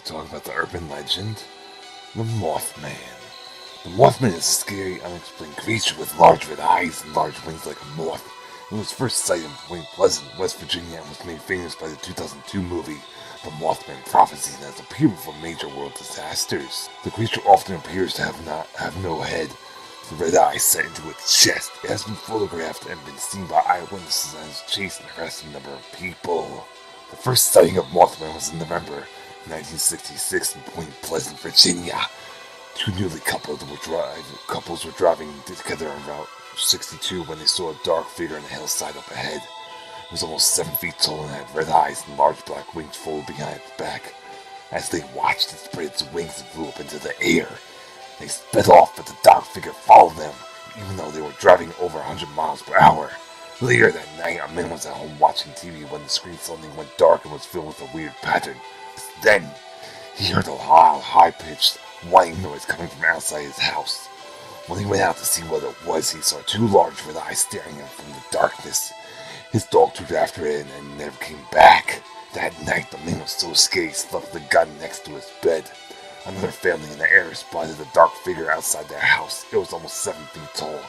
talk about the urban legend, the Mothman. The Mothman is a scary, unexplained creature with large red eyes and large wings like a moth. It was first sighted in Point Pleasant, West Virginia, and was made famous by the 2002 movie The Mothman Prophecy, and has appeared before major world disasters. The creature often appears to have no head. The red eyes set into its chest. It has been photographed and been seen by eyewitnesses and has chased and harassed a number of people. The first sighting of Mothman was in November 1966 in Point Pleasant, Virginia. Two newly couples were driving together on Route 62 when they saw a dark figure on the hillside up ahead. It was almost 7 feet tall and had red eyes and large black wings folded behind its back. As they watched, it spread its wings and flew up into the air. They sped off, but the dark figure followed them, even though they were driving over 100 miles per hour. Later that night, a man was at home watching TV when the screen suddenly went dark and was filled with a weird pattern. Then, he heard a loud, high-pitched whining noise coming from outside his house. When he went out to see what it was, he saw two large red eyes staring at him from the darkness. His dog took after it and never came back. That night, the man was so scared he slept with a gun next to his bed. Another family in the area spotted a dark figure outside their house. It was almost 7 feet tall,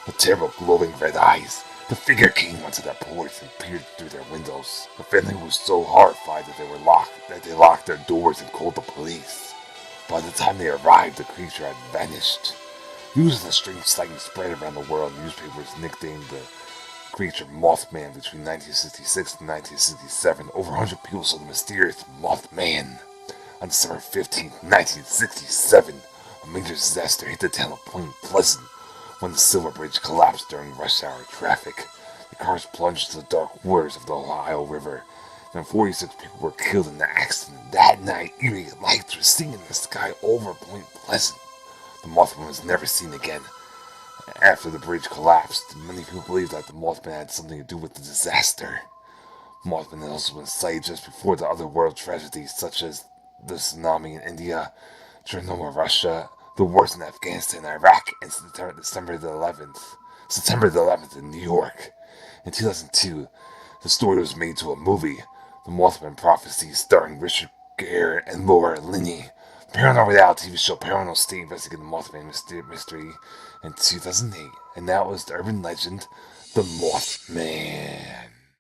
with terrible glowing red eyes. The figure came onto their porch and peered through their windows. The family was so horrified that they locked their doors and called the police. By the time they arrived, the creature had vanished. News of the strange sighting spread around the world. Newspapers nicknamed the creature Mothman. Between 1966 and 1967, over 100 people saw the mysterious Mothman. On December 15, 1967, a major disaster hit the town of Point Pleasant when the Silver Bridge collapsed during rush hour traffic. The cars plunged into the dark waters of the Ohio River, and 46 people were killed in the accident. That night, eerie lights were seen in the sky over Point Pleasant. The Mothman was never seen again. After the bridge collapsed, many people believe that the Mothman had something to do with the disaster. Mothman had also been sighted just before the other world tragedies, such as the tsunami in India, Chernobyl, Russia, the wars in Afghanistan, Iraq, and September the 11th in New York. In 2002, the story was made to a movie, The Mothman Prophecy, starring Richard Gere and Laura Linney. The paranormal reality TV show Paranormal State investigated the Mothman mystery in 2008, and that was the urban legend, the Mothman.